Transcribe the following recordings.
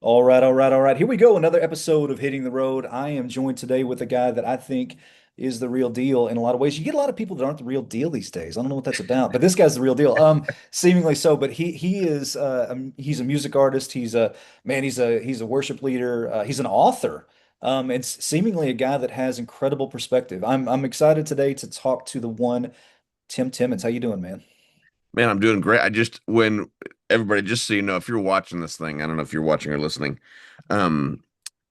All right, all right, all right. Here we go. Another episode of Hitting the Road. I am joined today with a guy that I think is the real deal in a lot of ways. You get a lot of people that aren't the real deal these days. I don't know what that's about, but this guy's the real deal. Seemingly so. But he is he's a music artist. He's a man. He's a worship leader. He's an author. And seemingly a guy that has incredible perspective. I'm excited today to talk to the one Tim Timmons. How you doing, man? Man, I'm doing great. When everybody, just so you know, if you're watching this thing, I don't know if you're watching or listening, um,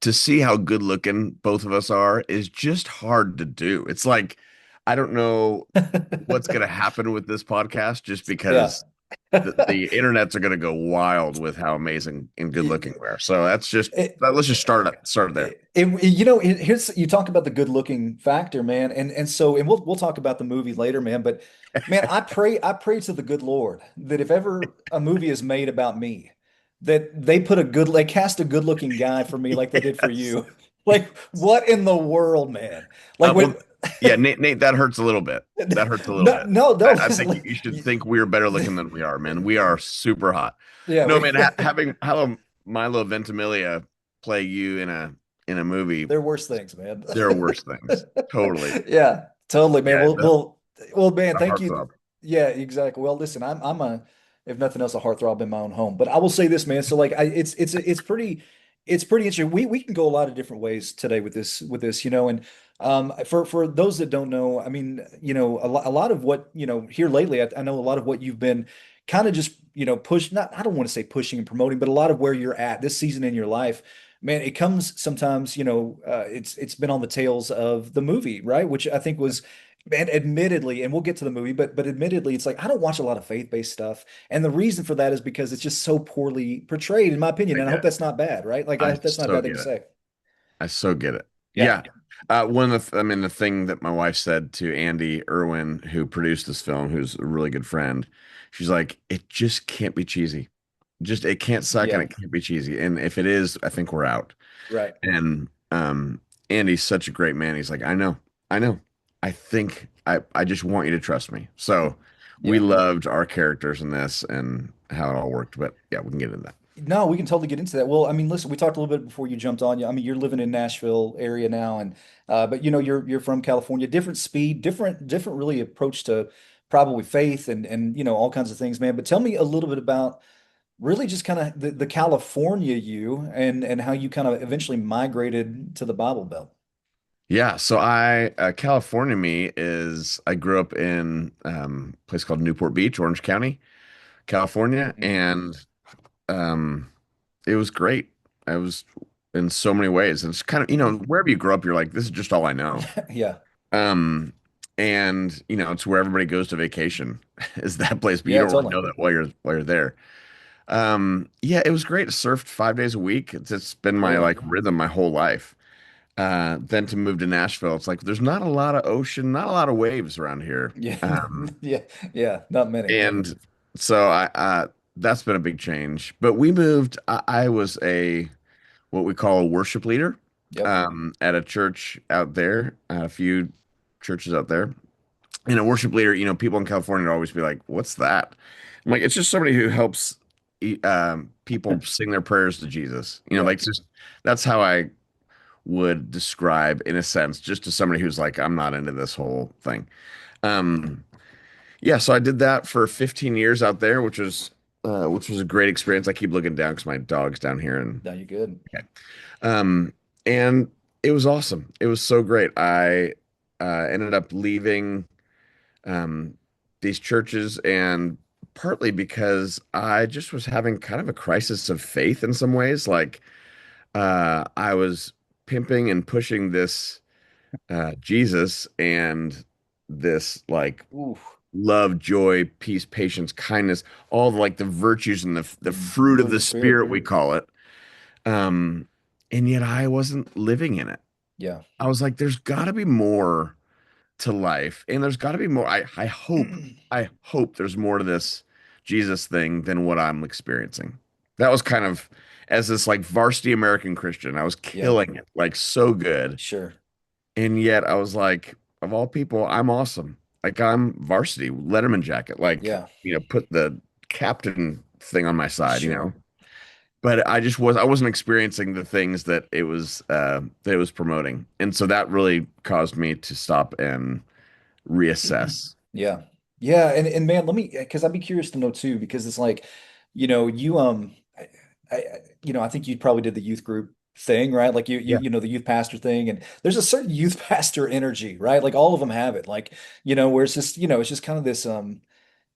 to see how good looking both of us are is just hard to do. It's like, I don't know what's going to happen with this podcast just Yeah. because the internets are going to go wild with how amazing and good looking we are. So let's just start there. Here's you talk about the good looking factor, man, and we'll talk about the movie later, man. But man, I pray to the good Lord that if ever a movie is made about me, that they cast a good looking guy for me like they did for Yes. you. Like what in the world, man? Like when Well, yeah, Nate, that hurts a little bit. That hurts a little no bit. no no I think you should think we're better looking than we are, man. We are super hot. yeah No, we man, having Milo Ventimiglia play you in a movie, they're worse things, man. there are worse things. Totally. Yeah, totally, man. Yeah, Well, man, the thank you. heartthrob. Yeah, exactly. Well, listen, I'm a, if nothing else, a heartthrob in my own home. But I will say this, man. So like, it's pretty interesting. We can go a lot of different ways today with this. And for those that don't know, I mean, a lot of what here lately, I know a lot of what you've been kind of just push. Not I don't want to say pushing and promoting, but a lot of where you're at this season in your life. Man, it comes sometimes, it's been on the tails of the movie, right? Which I think was, and admittedly, and we'll get to the movie, but admittedly, it's like I don't watch a lot of faith-based stuff, and the reason for that is because it's just so poorly portrayed, in my opinion. I And I get hope it. that's not bad, right? Like I I hope that's not a so bad thing get to it. say. I so get it. Yeah, Yeah. I mean, the thing that my wife said to Andy Irwin, who produced this film, who's a really good friend, she's like, it just can't be cheesy. Just it can't suck and yeah, it can't be cheesy. And if it is, I think we're out. right. And Andy's such a great man. He's like, I know. I just want you to trust me. So we Yeah. loved our characters in this and how it all worked. But yeah, we can get into that. No, we can totally get into that. Well, I mean, listen, we talked a little bit before you jumped on. I mean, you're living in Nashville area now, and but you're from California. Different speed, different really approach to probably faith and all kinds of things, man. But tell me a little bit about really just kind of the California you and how you kind of eventually migrated to the Bible Belt. Yeah, so California me is I grew up in a place called Newport Beach, Orange County, California, Mhm. and um, it was great. I was in so many ways. And it's kind of, wherever you grow up, you're like, this is just all I know. Yeah. Um, and it's where everybody goes to vacation is that place, but you Yeah, don't really totally. know that while you're there. Yeah, it was great. I surfed 5 days a week. It's been my Really? like rhythm my whole life. Then to move to Nashville, it's like there's not a lot of ocean, not a lot of waves around here. Yeah. Yeah. Yeah. Not many. And so that's been a big change. But we moved. I was a what we call a worship leader Yep. at a church out there, a few churches out there. And a worship leader, people in California would always be like, "What's that?" I'm like, "It's just somebody who helps people sing their prayers to Jesus." Yeah. Like just that's how I would describe, in a sense, just to somebody who's like, "I'm not into this whole thing." Um, yeah, so I did that for 15 years out there, which was a great experience. I keep looking down because my dog's down here, and No, you're good. okay. Um, and it was awesome. It was so great. I ended up leaving um, these churches, and partly because I just was having kind of a crisis of faith in some ways. Like I was pimping and pushing this Jesus and this like Ooh, love, joy, peace, patience, kindness, all like the virtues and the fruit fruit of of the the spirit. spirit we call it. Um, and yet I wasn't living in it. Yeah. I was like, there's got to be more to life, and there's got to be more. I hope there's more to this Jesus thing than what I'm experiencing. That was kind of as this like varsity American Christian, I was Yeah. killing it, like so good, Sure. and yet I was like, of all people, I'm awesome. Like I'm varsity Letterman jacket, like Yeah. put the captain thing on my side. Sure. but I wasn't experiencing the things that it was promoting. And so that really caused me to stop and reassess. Yeah. Yeah. And man, let me, because I'd be curious to know too, because it's like, you, I think you probably did the youth group thing, right? Like Yeah. the youth pastor thing. And there's a certain youth pastor energy, right? Like all of them have it. Like, where it's just, it's just kind of this,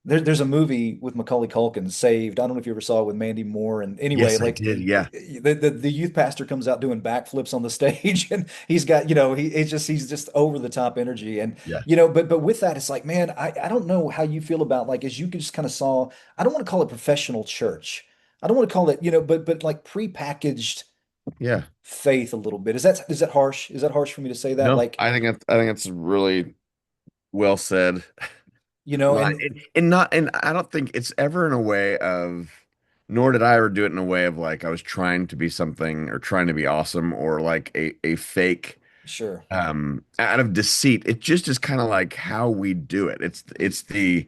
there's a movie with Macaulay Culkin, Saved. I don't know if you ever saw it with Mandy Moore. And anyway, Yes, I like did. Yeah. the youth pastor comes out doing backflips on the stage, and he's got, he's just over the top energy. And Yeah. but with that, it's like, man, I don't know how you feel about like as you just kind of saw. I don't want to call it professional church. I don't want to call it, but like prepackaged Yeah. faith a little bit. Is that harsh? Is that harsh for me to say that? No, Like, I think it's really well said. Not and and not and I don't think it's ever in a way of nor did I ever do it in a way of like I was trying to be something or trying to be awesome or like a fake sure. out of deceit. It just is kind of like how we do it. It's the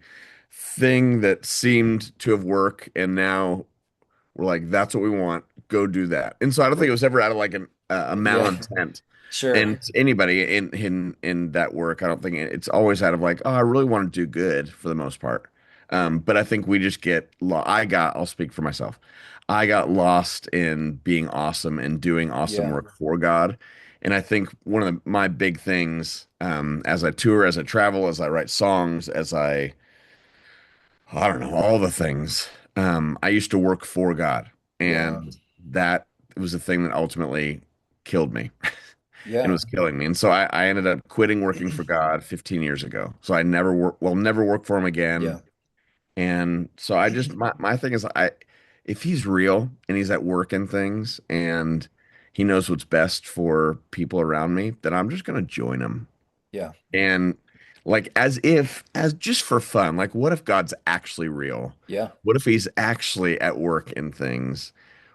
thing that seemed to have worked and now we're like that's what we want. Go do that. And so I don't think it was ever out of like a Yeah, malintent. sure. And anybody in that work, I don't think it's always out of like, oh, I really want to do good for the most part. But I think we just get lo I'll speak for myself. I got lost in being awesome and doing awesome Yeah. work for God. And I think one of my big things, as I tour, as I travel, as I write songs, I don't know, all the things. I used to work for God, Yeah. and that was the thing that ultimately killed me and Yeah. was killing me. And so I ended up quitting working for God 15 years ago. So I never work for him again. Yeah. And so my thing is if he's real and he's at work and things and he knows what's best for people around me, then I'm just gonna join him. Yeah. And like as just for fun, like what if God's actually real? Yeah. What if he's actually at work in things?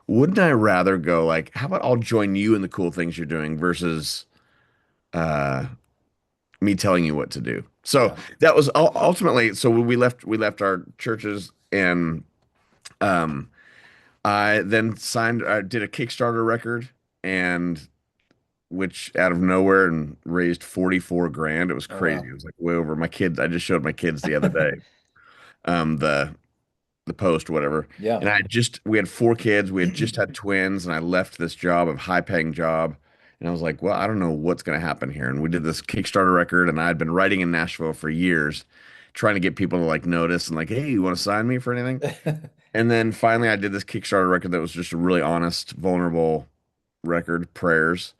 Wouldn't I rather go like, how about I'll join you in the cool things you're doing versus uh me telling you what to do. So Yeah. that was ultimately so when we left our churches and um I then signed I did a Kickstarter record and which out of nowhere and raised 44 grand. It was Oh crazy. wow. It was like way over my kids. I just showed my kids the other day. The post, whatever. Yeah. And we had four kids. We had just had twins, and I left this job, a high paying job. And I was like, well, I don't know what's going to happen here. And we did this Kickstarter record, and I had been writing in Nashville for years, trying to get people to like notice and like, hey, you want to sign me for anything? And then finally, I did this Kickstarter record that was just a really honest, vulnerable record, prayers.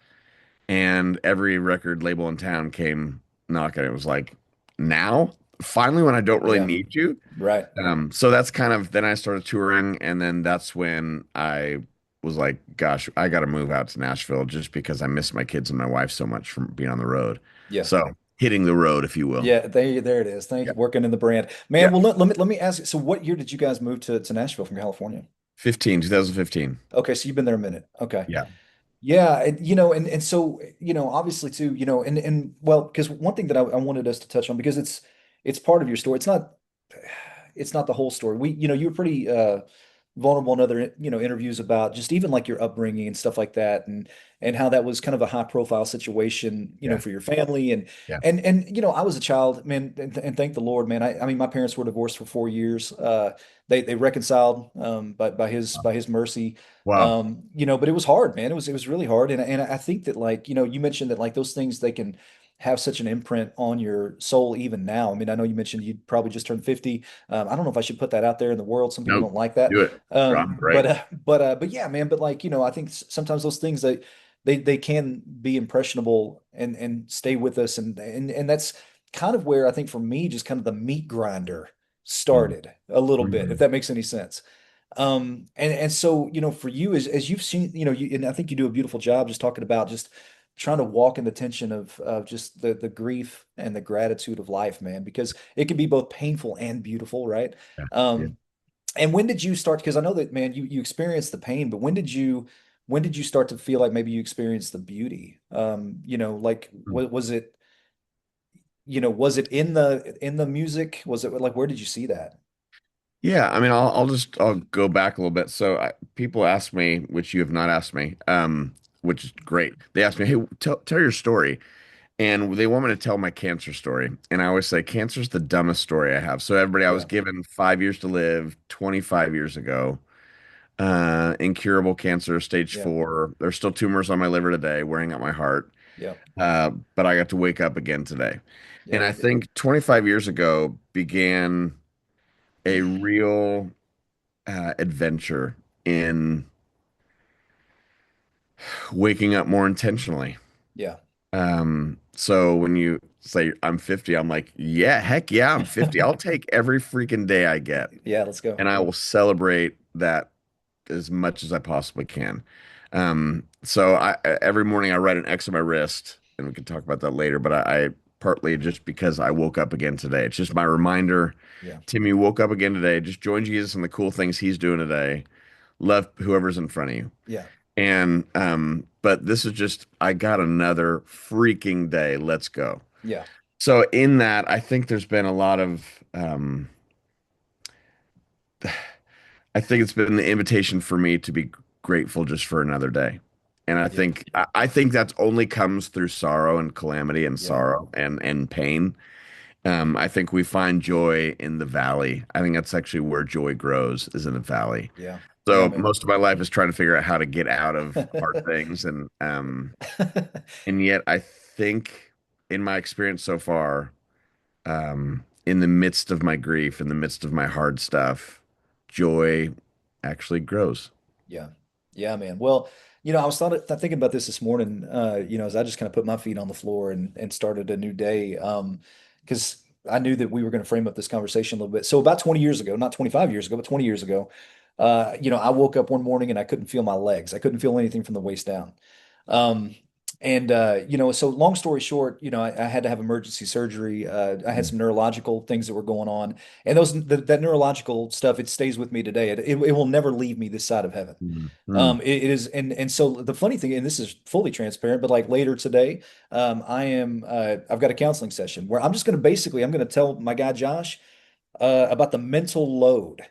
And every record label in town came knocking. It was like, now, finally, when I don't really Yeah. need you. Right. So that's kind of then I started touring, and then that's when I was like, gosh, I got to move out to Nashville just because I miss my kids and my wife so much from being on the road. Yeah. So hitting the road, if you will. Yeah. There it is. Thank Yeah. you. Working in the brand. Man, Yeah. well let me ask you. So what year did you guys move to Nashville from California? 2015. Okay, so you've been there a minute. Okay. Yeah. Yeah, and so, obviously too, and well, because one thing that I wanted us to touch on because it's part of your story. It's not the whole story. You were pretty vulnerable in other, interviews about just even like your upbringing and stuff like that, and how that was kind of a high profile situation, Yeah. for your family and Yeah. I was a child, man, and thank the Lord, man. I mean, my parents were divorced for 4 years. They reconciled by his mercy. Wow. But it was hard, man. It was really hard, and I think that like you mentioned that like those things they can have such an imprint on your soul even now. I mean, I know you mentioned you probably just turned 50. I don't know if I should put that out there in the world. Some people Nope. don't like that. Do it. I'm But great. but yeah, man. But like I think sometimes those things they can be impressionable and stay with us, and that's kind of where I think for me just kind of the meat grinder Mm. started a little bit, if Mhm. that makes any sense. And so, for you as you've seen, and I think you do a beautiful job just talking about just trying to walk in the tension of just the grief and the gratitude of life, man, because it can be both painful and beautiful, right? Yeah. Yeah. Um, and when did you start? Because I know that, man, you experienced the pain, but when did you start to feel like maybe you experienced the beauty? Like Mm. was it in the music? Was it like where did you see that? Yeah, I mean, I'll go back a little bit. So people ask me, which you have not asked me, which is great. They ask me, "Hey, tell your story," and they want me to tell my cancer story. And I always say, cancer's the dumbest story I have. So everybody, I was Yeah, given 5 years to live 25 years ago. Incurable cancer, stage yeah, 4. There's still tumors on my liver today, wearing out my heart. yeah, But I got to wake up again today. And yeah, I think 25 years ago began a real adventure in waking up more intentionally. yeah, So when you say I'm 50, I'm like, yeah, heck yeah, I'm 50. I'll take every freaking day I get, yeah. Let's go. and I will celebrate that as much as I possibly can. So every morning I write an X on my wrist, and we can talk about that later, but I partly just because I woke up again today. It's just my reminder. Yeah, Tim, you woke up again today. Just join Jesus in the cool things he's doing today. Love whoever's in front of you. yeah, And but this is just I got another freaking day. Let's go. yeah, So in that, I think there's been a lot of I think it's been the invitation for me to be grateful just for another day. And yeah, I think that's only comes through sorrow and calamity and yeah, sorrow and pain. I think we find joy in the valley. I think that's actually where joy grows, is in the valley. yeah, yeah, So man. most of my life is trying to figure out how to get out of hard things, and yet I think in my experience so far, in the midst of my grief, in the midst of my hard stuff, joy actually grows. Yeah. Yeah, man. Well, I was thinking about this morning, as I just kind of put my feet on the floor and started a new day. Because I knew that we were going to frame up this conversation a little bit. So about 20 years ago, not 25 years ago, but 20 years ago, I woke up one morning and I couldn't feel my legs. I couldn't feel anything from the waist down. Um, so long story short, I had to have emergency surgery. I had Mm, some neurological things that were going on, and that neurological stuff, it stays with me today. It will never leave me this side of heaven. mm, mm, It is, and so the funny thing, and this is fully transparent, but like later today, I've got a counseling session where I'm going to tell my guy Josh about the mental load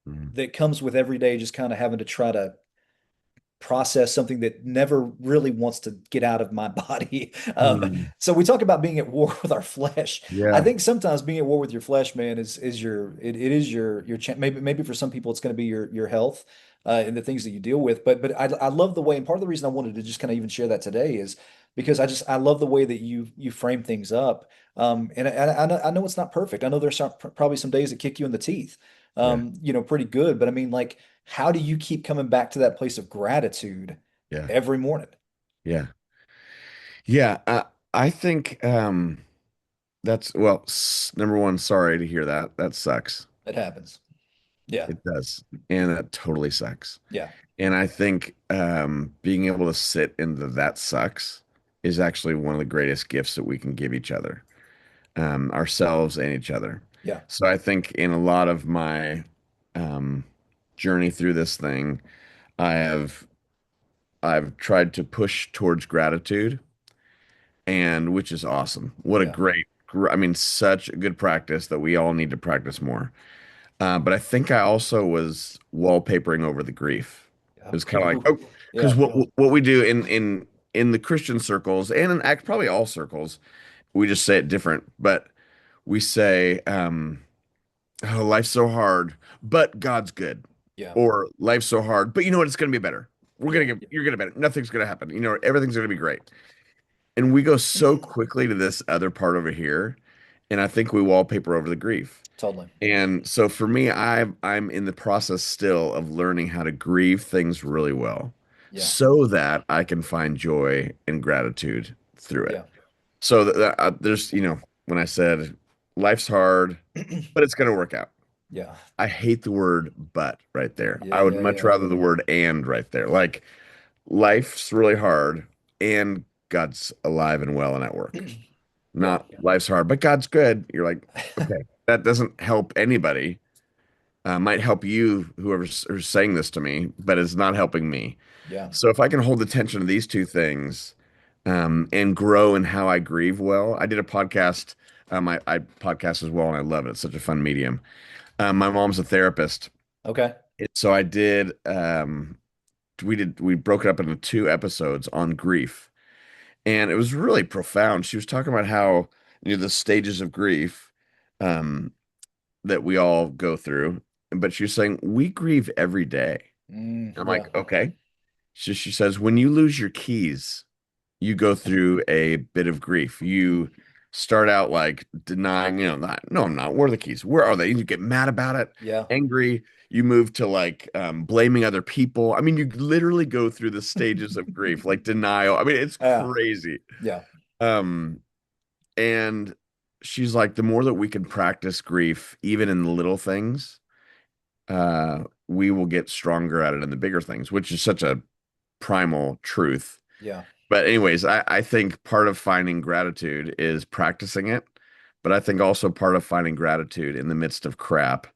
mm, that comes with every day, just kind of having to try to process something that never really wants to get out of my body. mm. So we talk about being at war with our flesh. I Yeah. think sometimes being at war with your flesh, man, it is maybe for some people it's going to be your health and the things that you deal with. But I love the way, and part of the reason I wanted to just kind of even share that today is because I love the way that you frame things up. I know it's not perfect. I know there's probably some days that kick you in the teeth. Yeah. Pretty good. But I mean, like, how do you keep coming back to that place of gratitude Yeah. every morning? Yeah. Yeah. I think that's well, number one, sorry to hear that. That sucks. It happens. Yeah. It does. And that totally sucks. Yeah. And I think being able to sit in the that sucks is actually one of the greatest gifts that we can give each other, ourselves and each other. Yeah. So I think in a lot of my um, journey through this thing, I have I've tried to push towards gratitude, and which is awesome. What a Yeah. great, I mean, such a good practice that we all need to practice more. But I think I also was wallpapering over the grief. It Yeah. was kind of like, Ooh. oh, because Yeah. what we do in the Christian circles and in act probably all circles, we just say it different, but we say, "Oh, life's so hard, but God's good," Yeah. or "Life's so hard, but you know what? It's gonna be better. Yeah. You're gonna better. Nothing's gonna happen. Everything's gonna be great." And we go so quickly to this other part over here, and I think we wallpaper over the grief. Totally. And so for me, I'm in the process still of learning how to grieve things really well Yeah. so that I can find joy and gratitude through it. Yeah. So there's, when I said life's hard, but it's going to work out. Yeah. I hate the word but right there. Yeah. I would Yeah. much Yeah. rather the word and right there. Like life's really hard and God's alive and well and at work. Yeah. Not life's hard, but God's good. You're like, okay, that doesn't help anybody. Might help you, whoever's saying this to me, but it's not helping me. Yeah. So if I can hold the tension of these two things, and grow in how I grieve well, I did a podcast. I podcast as well, and I love it. It's such a fun medium. My mom's a therapist. Okay. So I did we broke it up into two episodes on grief. And it was really profound. She was talking about how, the stages of grief um that we all go through. But she was saying we grieve every day. I'm Yeah. like, okay. So she says, when you lose your keys, you go through a bit of grief. You start out like denying, not, no, I'm not. Where are the keys? Where are they? And you get mad about it, Yeah. angry. You move to like blaming other people. I mean, you literally go through the stages of grief, like denial. I mean, it's Yeah. crazy. Yeah. Um, and she's like, the more that we can practice grief, even in the little things, we will get stronger at it in the bigger things, which is such a primal truth. Yeah. But anyways, I think part of finding gratitude is practicing it. But I think also part of finding gratitude in the midst of crap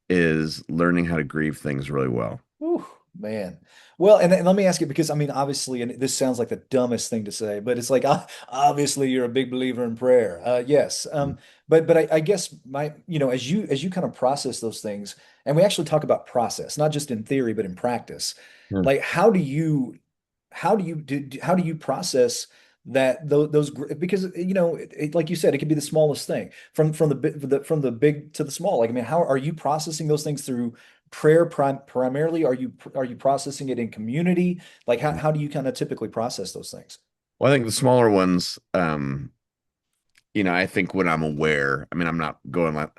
is learning how to grieve things really well. Whew, man. Well, and let me ask you because I mean, obviously, and this sounds like the dumbest thing to say, but it's like obviously you're a big believer in prayer. Yes. But I guess my, as you kind of process those things, and we actually talk about process, not just in theory, but in practice. Yeah. Like, how do you process that because like you said, it could be the smallest thing from the big to the small. Like, I mean, how are you processing those things through prayer primarily? Are you processing it in community? Like how do you kind of typically process those things? Well, I think the smaller ones, I think when I'm aware, I mean, I'm not going like,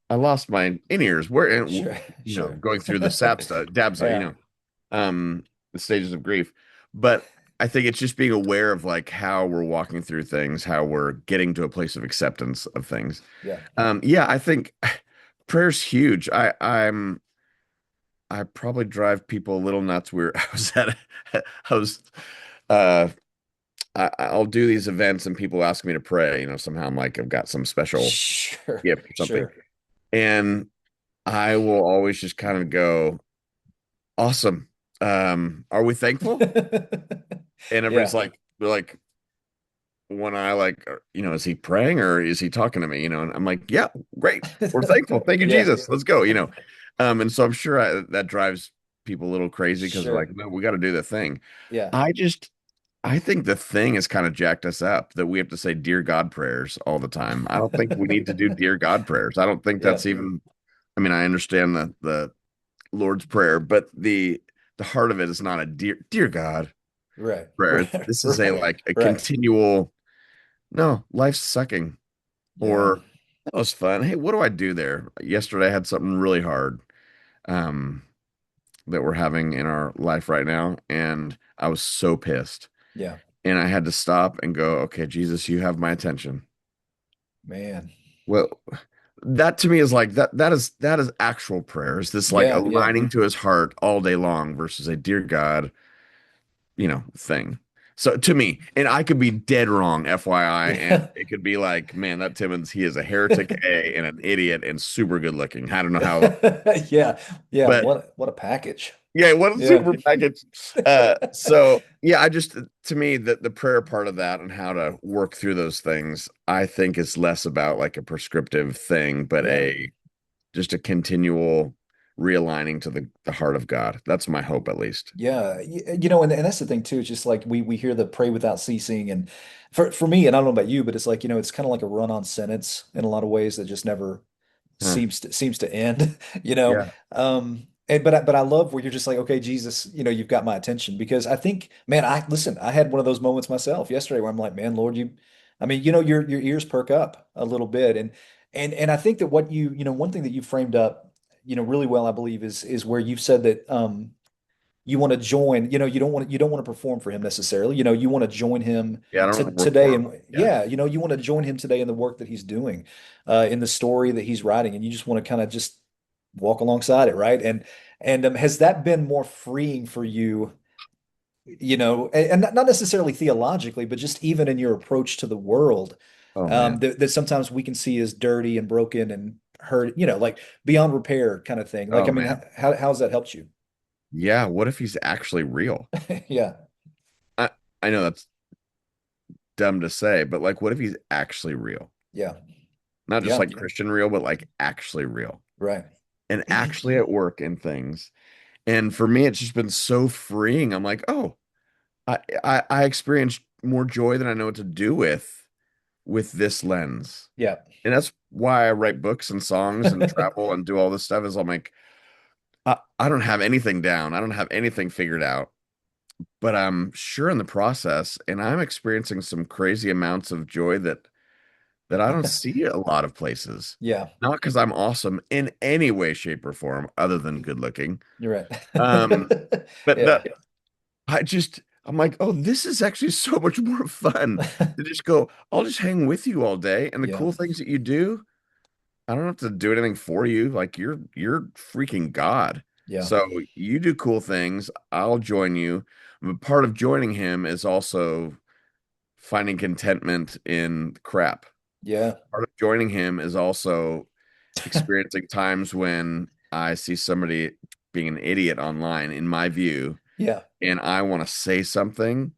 I lost my in-ears. Where, and, Sure, sure. going through the sap stuff, dab stuff, Yeah, the stages of grief. But I think it's just being aware of like how we're walking through things, how we're getting to a place of acceptance of things. yeah. Yeah, I think prayer's huge. I probably drive people a little nuts. I was, uh, I'll do these events and people ask me to pray. Somehow I'm like, I've got some special Sure, gift or something. sure. And I will always just kind of go, awesome. Are we thankful? And everybody's Yeah. like, they're like, one eye, like, is he praying or is he talking to me? And I'm like, yeah, great. We're thankful. Thank you, Yeah, Jesus. Let's go. And so I'm sure that drives people a little crazy because they're like, sure. no, we got to do the thing. Yeah. I just, I think the thing has kind of jacked us up that we have to say dear God prayers all the time. I don't think we need to do dear God prayers. I don't think Yeah. that's even, I mean, I understand the Lord's Prayer, but the heart of it is not a dear God Right. prayer. Right. This is a Right. like a Right. continual, no, life's sucking. Yeah. Or that was fun. Hey, what do I do there? Yesterday I had something really hard um that we're having in our life right now, and I was so pissed. Yeah. And I had to stop and go, okay, Jesus, you have my attention. Man. Well, that to me is like that is actual prayer. Is this like Yeah. Yeah. aligning to his heart all day long versus a dear God, thing. So to me, and I could be dead wrong, FYI, and Yeah. it could be like, man, that Timmons, he is a heretic A and an idiot and super good looking. I don't know how, Yeah. Yeah. but What a package. yeah, what a Yeah. super package. So yeah, I just to me the prayer part of that and how to work through those things, I think is less about like a prescriptive thing, but Yeah. a just a continual realigning to the heart of God. That's my hope, at least. Yeah, and that's the thing too. It's just like we hear the pray without ceasing, and for me, and I don't know about you, but it's like it's kind of like a run-on sentence in a lot of ways that just never Huh. seems to end. You know, Yeah. and but I love where you're just like, okay, Jesus, you've got my attention because I think, man, I had one of those moments myself yesterday where I'm like, man, Lord, I mean, your ears perk up a little bit, and I think that what one thing that you framed up, really well, I believe, is where you've said that. You want to join, you don't want to perform for him necessarily. You want to join him Yeah, I don't to want to work today for him. and Yeah. yeah, you want to join him today in the work that he's doing, in the story that he's writing, and you just want to kind of just walk alongside it, right? And has that been more freeing for you, and not necessarily theologically, but just even in your approach to the world, Oh man. that sometimes we can see as dirty and broken and hurt, like beyond repair kind of thing. Like, Oh I mean, man. how's that helped you? Yeah, what if he's actually real? Yeah, I I know that's dumb to say, but like what if he's actually real? yeah, Not just yeah. like Christian real, but like actually real. Right. and actually at work and things. And for me, it's just been so freeing. I'm like, oh, I experience more joy than I know what to do with this lens. Yeah. And that's why I write books and songs and travel and do all this stuff is I'm like, I don't have anything down. I don't have anything figured out, but I'm sure in the process, and I'm experiencing some crazy amounts of joy that I don't see a lot of places. Yeah. Not because I'm awesome in any way, shape, or form, other than good looking. You're Um, right. but Yeah. that I'm like, oh, this is actually so much more fun to just go, I'll just hang with you all day. And the Yeah. cool things that you do, I don't have to do anything for you. Like you're freaking God. Yeah. So you do cool things. I'll join you. But part of joining him is also finding contentment in crap. Yeah. Part of joining him is also experiencing times when I see somebody being an idiot online, in my view, Yeah. and I want to say something,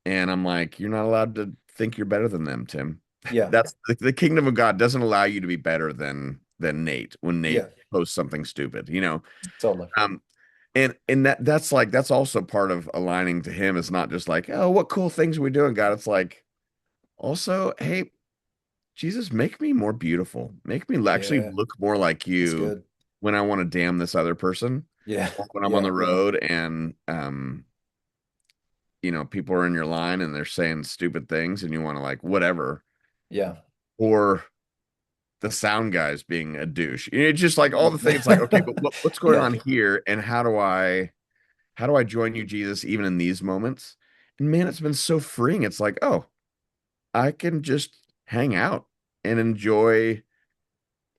and I'm like, you're not allowed to think you're better than them, Tim. Yeah. That's the kingdom of God doesn't allow you to be better than Nate when Nate Yeah. posts something stupid, you know. Totally. Um, and that's like that's also part of aligning to him. It's not just like, oh, what cool things are we doing, God? It's like also, hey, Jesus, make me more beautiful. Make me actually Yeah. look more like That's you good. when I want to damn this other person, Yeah. or when I'm on Yeah. the road and people are in your line and they're saying stupid things and you want to like whatever, Yeah. or the sound guys being a douche. It's just like all the things like, okay, but what's going Yeah. on here and how do I join you, Jesus, even in these moments? And man, it's been so freeing. It's like, oh, I can just hang out and enjoy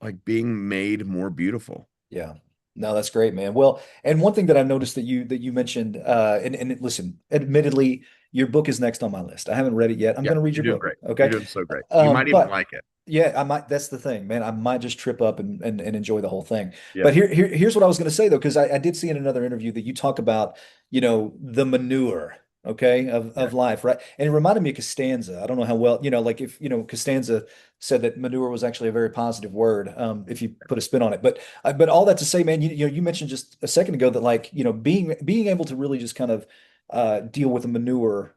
like being made more beautiful. Yeah. No, that's great, man. Well, and one thing that I noticed that you mentioned, and listen, admittedly, your book is next on my list. I haven't read it yet. I'm Yeah, going to read you're your doing book. great. You're Okay. doing so great. You might even But like it. yeah, I might. That's the thing, man. I might just trip up and enjoy the whole thing. Yeah. But here's what I was going to say though, because I did see in another interview that you talk about, the manure, okay, Yeah. of life, right? And it reminded me of Costanza. I don't know how well, like if Costanza said that manure was actually a very positive word, if you put a spin on it. But all that to say, man, you mentioned just a second ago that like being able to really just kind of deal with the manure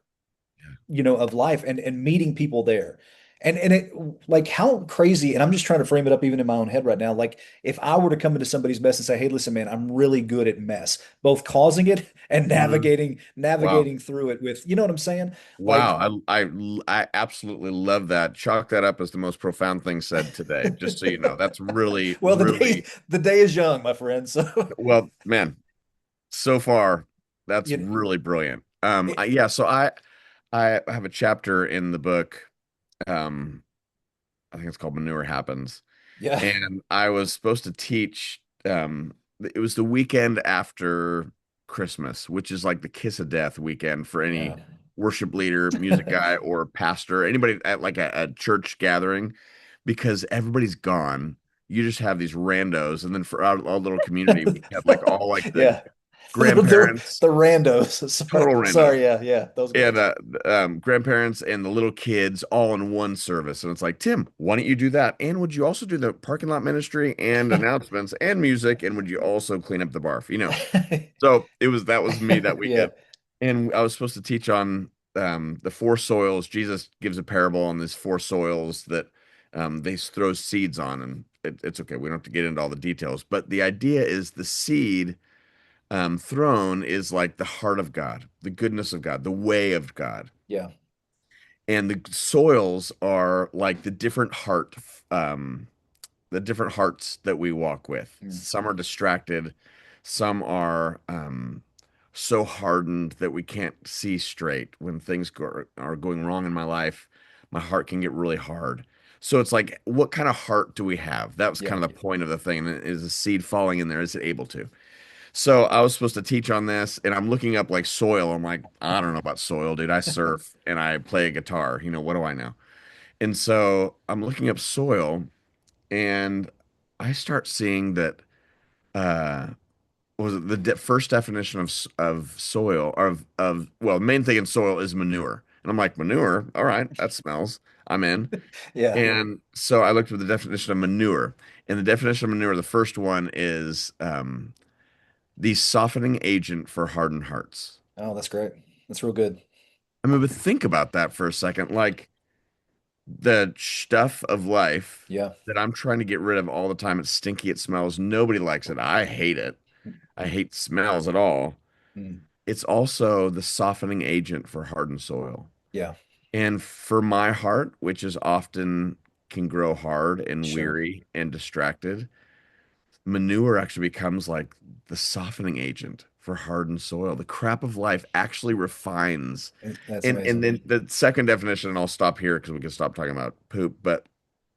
of life and meeting people there. And it like how crazy, and I'm just trying to frame it up even in my own head right now. Like if I were to come into somebody's mess and say, "Hey, listen, man, I'm really good at mess, both causing it and Mhm. Wow. navigating through it with," you know what I'm saying? Like, Wow. I absolutely love that. Chalk that up as the most profound thing said today. Just so you know, that's really, well, really the day is young, my friend. So, well, man, so far, that's you really brilliant. it, Yeah, so I have a chapter in the book. Um, I think it's called Manure Happens. yeah, And I was supposed to teach it was the weekend after Christmas, which is like the kiss of death weekend for any yeah, worship leader, music guy, or pastor, anybody at like a church gathering, because everybody's gone. You just have these randos, and then for our little community, we have like all like the yeah. grandparents, The randos. total randos, Sorry, yeah, yeah, those and guys. grandparents and the little kids all in one service. And it's like, Tim, why don't you do that? And would you also do the parking lot ministry and announcements and music? And would you also clean up the barf? So that was me that Yeah, weekend. And I was supposed to teach on the four soils. Jesus gives a parable on these four soils that they throw seeds on. And it's okay. We don't have to get into all the details. But the idea is the seed throne is like the heart of God, the goodness of God, the way of God. yeah, And the soils are like um, the different hearts that we walk with. mm, Some are distracted, some are so hardened that we can't see straight. When are going wrong in my life, my heart can get really hard. So it's like, what kind of heart do we have? That was yeah, kind of the point of the thing. Is the seed falling in there? Is it able to? So I was supposed to teach on this, and I'm looking up like soil. I'm like, I don't know about soil, dude. I surf and I play a guitar. What do I know? And so I'm looking up soil, and I start seeing that uh was it the first definition of soil or of well, the main thing in soil is manure. And I'm like, manure? All right, that smells. I'm in. Yeah. And so I looked at the definition of manure. And the definition of manure, the first one is the softening agent for hardened hearts. Oh, that's great. That's real good. I mean, but think about that for a second. Like the stuff of life Yeah. that I'm trying to get rid of all the time. It's stinky, it smells. Nobody likes it. I hate it. I hate smells at all. Mm. It's also the softening agent for hardened soil. Yeah. And for my heart, which is often can grow hard and Sure. weary and distracted, manure actually becomes like the softening agent for hardened soil. The crap of life actually refines. That's And amazing. then the second definition, and I'll stop here because we can stop talking about poop, but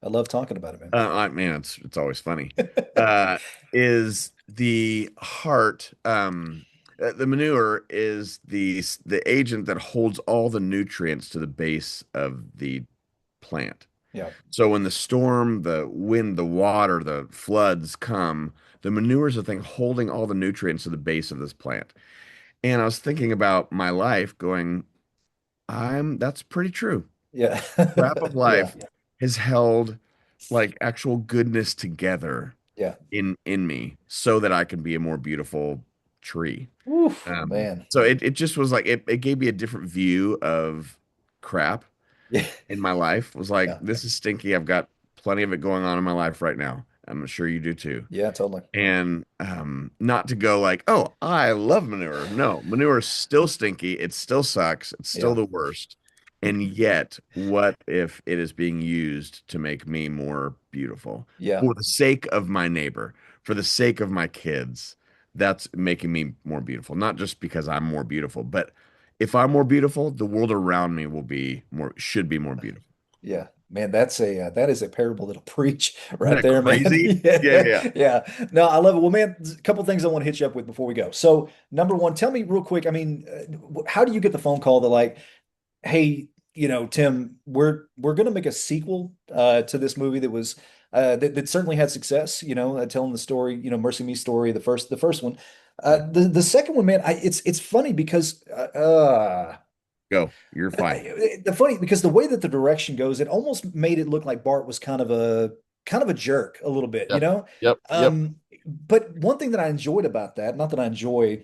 I love talking about it, man. man, it's always funny. Uh, is the heart the manure is the agent that holds all the nutrients to the base of the plant. Yeah. So when the storm, the wind, the water, the floods come, the manure is the thing holding all the nutrients to the base of this plant. And I was thinking about my life going, I'm that's pretty true. Yeah. Crap of Yeah. life has held like actual goodness together Yeah. in me so that I can be a more beautiful tree. Oof, man. So it just was like it gave me a different view of crap Yeah. in my life. It was like Yeah. this is stinky. I've got plenty of it going on in my life right now. I'm sure you do too. Yeah, totally. And not to go like, oh, I love manure. No, manure is still stinky. It still sucks. It's still Yeah. the worst. And yet, what if it is being used to make me more beautiful Yeah. for the sake of my neighbor, for the sake of my kids? That's making me more beautiful, not just because I'm more beautiful, but if I'm more beautiful, the world around me will be more, should be more beautiful. Yeah. Man, that is a parable that'll preach Isn't right that there, man. crazy? Yeah, Yeah. yeah. Yeah. No, I love it. Well, man, a couple things I want to hit you up with before we go. So, number one, tell me real quick, I mean, how do you get the phone call that like, hey, Tim, we're gonna make a sequel to this movie that was that certainly had success, telling the story, Mercy Me story, the first one. Yeah. The second one, man, it's funny because Go. You're fine. because the way that the direction goes, it almost made it look like Bart was kind of a jerk a little bit, you Yep. know? Yep. Yep. But one thing that I enjoyed about that, not that I enjoy,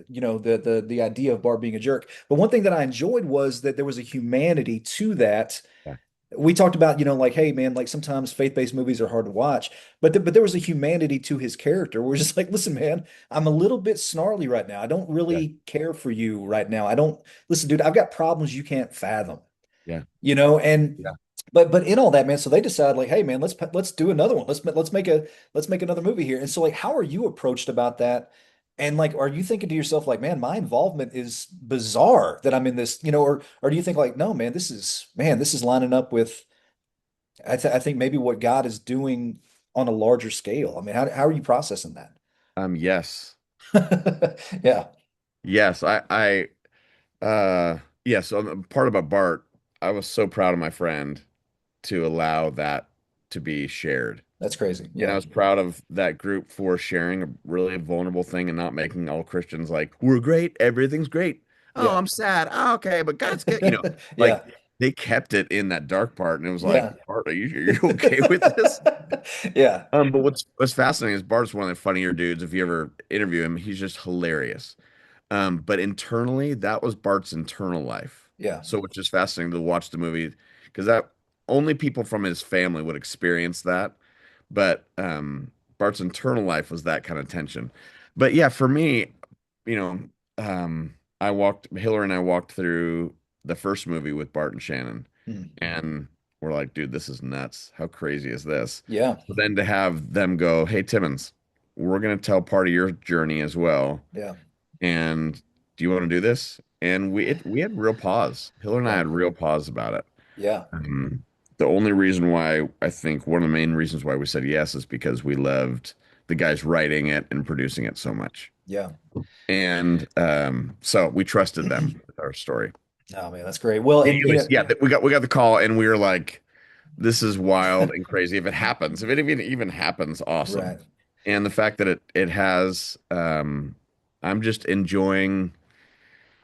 the idea of Bart being a jerk, but one thing that I enjoyed was that there was a humanity to that. Yeah. We talked about, like, hey, man, like sometimes faith-based movies are hard to watch, but there was a humanity to his character. We're just like, listen, man, I'm a little bit snarly right now. I don't Yeah. really care for you right now. I don't listen, dude. I've got problems you can't fathom, Yeah. and Yeah. but in all that, man, so they decide like, hey, man, let's do another one. Let's make another movie here. And so, like, how are you approached about that? And like, are you thinking to yourself like, man, my involvement is bizarre that I'm in this, or do you think like, no, man, this is lining up with I think maybe what God is doing on a larger scale. I mean, how are you processing Yes. that? Yeah, Yes. Yes. So the part about Bart, I was so proud of my friend to allow that to be shared. that's crazy. And I Yeah, was proud of that group for sharing a really vulnerable thing and not making all Christians like, we're great, everything's great. Oh, yeah, I'm sad. Oh, okay, but God's good. Like yeah, they kept it in that dark part, and it was like, yeah, Bart, are you okay with this? yeah, But what's fascinating is Bart's one of the funnier dudes. If you ever interview him, he's just hilarious. But internally, that was Bart's internal life. yeah, So it's just fascinating to watch the movie because that only people from his family would experience that. But Bart's internal life was that kind of tension. But yeah, for me, you know, Hillary and I walked through the first movie with Bart and Shannon, mm, and we're like, dude, this is nuts. How crazy is this? yeah, But then to have them go, hey, Timmons, we're going to tell part of your journey as well. yeah, And do you want to do this? And we had real pause. Hiller and I yeah, had real pause about it. yeah, Um, the only reason why I think one of the main reasons why we said yes is because we loved the guys writing it and producing it so much. yeah. And so we trusted them with our story. Oh man, that's great. Well, and Anyways, yeah, we got the call and we were like, this is wild and crazy. If it happens, if it even happens, awesome. right. And the fact that it has, I'm just enjoying.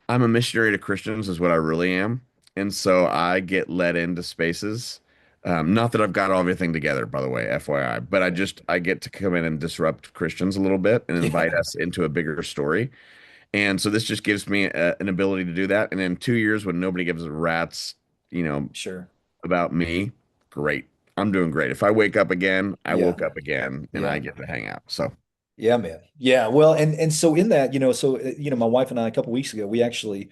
I'm a missionary to Christians, is what I really am. And so I get let into spaces. Not that I've got everything together, by the way, FYI, but I get to come in and disrupt Christians a little bit and invite Yeah, us into a bigger story. And so this just gives me an ability to do that. And in 2 years, when nobody gives a rat's, you know, sure. about me, great. I'm doing great. If I wake up again, I Yeah, woke up again, and I yeah. get to hang out. So Yeah, man. Yeah. Well, and so in that, my wife and I a couple weeks ago, we actually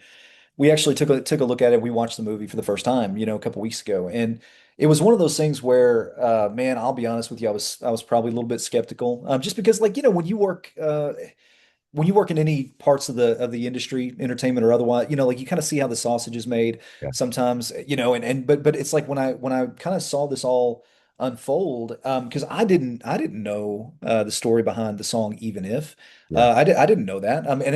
took a look at it. We watched the movie for the first time, a couple weeks ago, and it was one of those things where, man, I'll be honest with you, I was probably a little bit skeptical, just because, like, when you work in any parts of the industry, entertainment or otherwise, like you kind of see how the sausage is made yeah, sometimes, but it's like when I kind of saw this all unfold, because I didn't know the story behind the song Even If. yeah, I didn't know that. And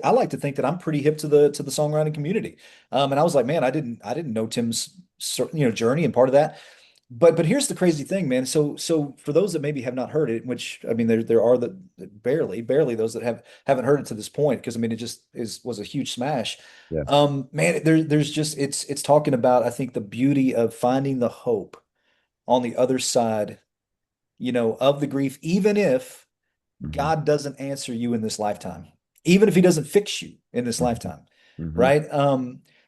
I like to think that I'm pretty hip to the songwriting community. And I was like, man, I didn't know Tim's journey and part of that. But here's the crazy thing, man. So for those that maybe have not heard it, which I mean there are the barely those that haven't heard it to this point, because I mean it just was a huge smash. yeah, Man, there's just it's talking about, I think, the beauty of finding the hope on the other side, of the grief, even if hmm, God doesn't answer you in this lifetime, even if he doesn't fix you in this hmm, lifetime, hmm, right?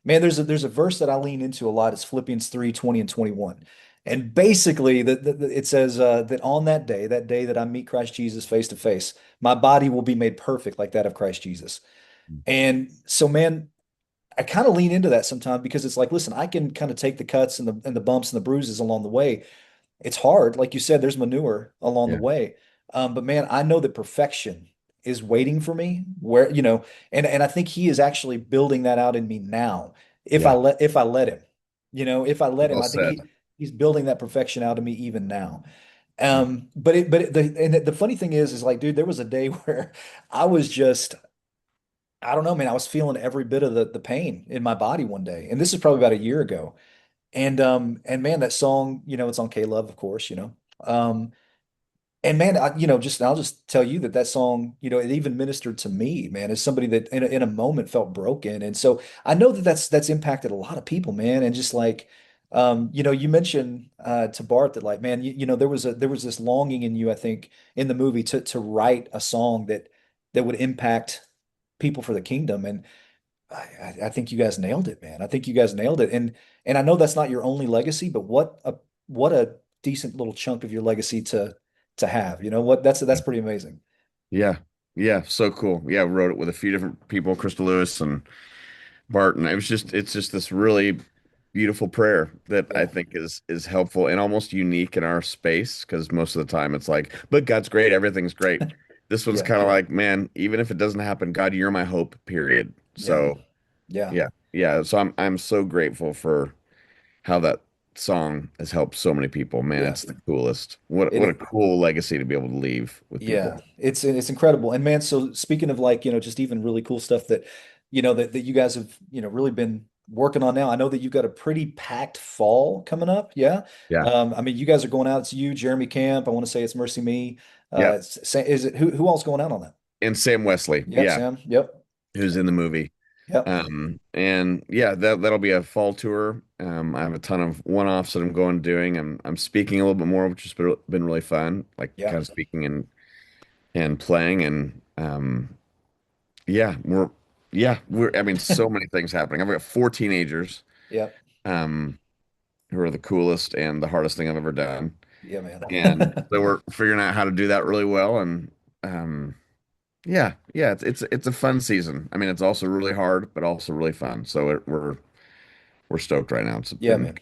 Man, there's a verse that I lean into a lot. It's Philippians 3:20 and 21. And basically it says that on that day that I meet Christ Jesus face to face, my body will be made perfect like that of Christ Jesus. And so, man, I kind of lean into that sometimes, because it's like, listen, I can kind of take the cuts and the bumps and the bruises along the way. It's hard. Like you said, there's manure along the yeah, way. But man, I know that perfection is waiting for me where, and I think he is actually building that out in me now. If I yeah. let him, if I let him, Well I think said. he's building that perfection out of me even now. Yeah, The funny thing is like, dude, there was a day where I was just, I don't know, man, I was feeling every bit of the pain in my body one day. And this is probably about a year ago. And man, that song, it's on K-Love, of course, and man, I'll just tell you that song, it even ministered to me, man, as somebody that in a moment felt broken. And so I know that that's impacted a lot of people, man. And just like, you mentioned to Bart that, like, man, there was this longing in you, I think, in the movie to write a song that would impact people for the kingdom. And I think you guys nailed it, man. I think you guys nailed it. And I know that's not your only legacy, but what a decent little chunk of your legacy to have. You know what? That's pretty amazing. yeah, yeah. So cool. Yeah, wrote it with a few different people, Crystal Lewis and Barton. It's just this really beautiful prayer that I Yeah. think is helpful and almost unique in our space because most of the time it's like, but God's great, everything's great. This one's Yeah. kind of like, man, even if it doesn't happen, God, you're my hope, period. Yeah, So man. Yeah. yeah, yeah. So I'm so grateful for how that song has helped so many people. Man, Yeah. it's the coolest. What a It cool legacy to be able to leave with Yeah, people. it's incredible. And man, so speaking of, like, just even really cool stuff that you guys have, really been working on now. I know that you've got a pretty packed fall coming up. Yeah. Yeah. I mean, you guys are going out. It's you, Jeremy Camp. I want to say it's Mercy Me. Yep. Is it who else going out on that? And Sam Wesley. Yep, Yeah. Sam. Yep. Who's in the movie. Yep. And yeah, that'll be a fall tour. I have a ton of one-offs that I'm going doing. I'm speaking a little bit more, which has been really fun, like kind Yep. of speaking and playing and yeah, we're I mean so many things happening. I've got four teenagers Yep. um who are the coolest and the hardest thing I've ever done. Yeah, man. And so we're figuring out how to do that really well and um yeah, it's a fun season. I mean, it's also really hard, but also really fun. So we're stoked right now. It's Yeah, been man.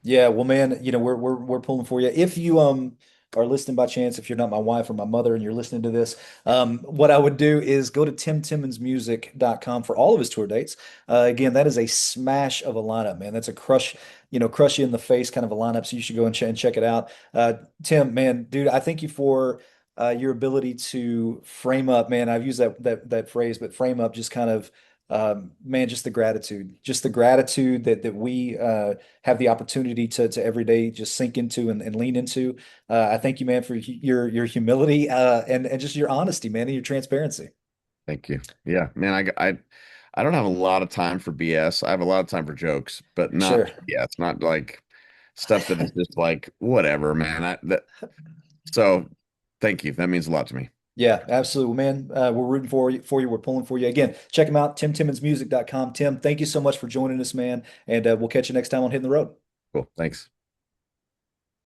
Yeah, well, man, we're pulling for you. If you are listening by chance, if you're not my wife or my mother and you're listening to this, what I would do is go to timtimmonsmusic.com for all of his tour dates. Again, that is a smash of a lineup, man. That's a crush you in the face kind of a lineup. So you should go and check it out. Tim, man, dude, I thank you for your ability to frame up, man. I've used that phrase, but frame up just kind of man, just the gratitude that we have the opportunity to every day just sink into and lean into. I thank you, man, for your humility and just your honesty, man, and your transparency. Thank you. Yeah, man, I don't have a lot of time for BS. I have a lot of time for jokes, but not Sure. BS, not like stuff that is just like whatever, man. So thank you. That means a lot to me. Yeah, absolutely, man. We're rooting for you. We're pulling for you. Again, check him out, timtimmonsmusic.com. Tim, thank you so much for joining us, man. And we'll catch you next time on Hitting the Road. Cool. Thanks.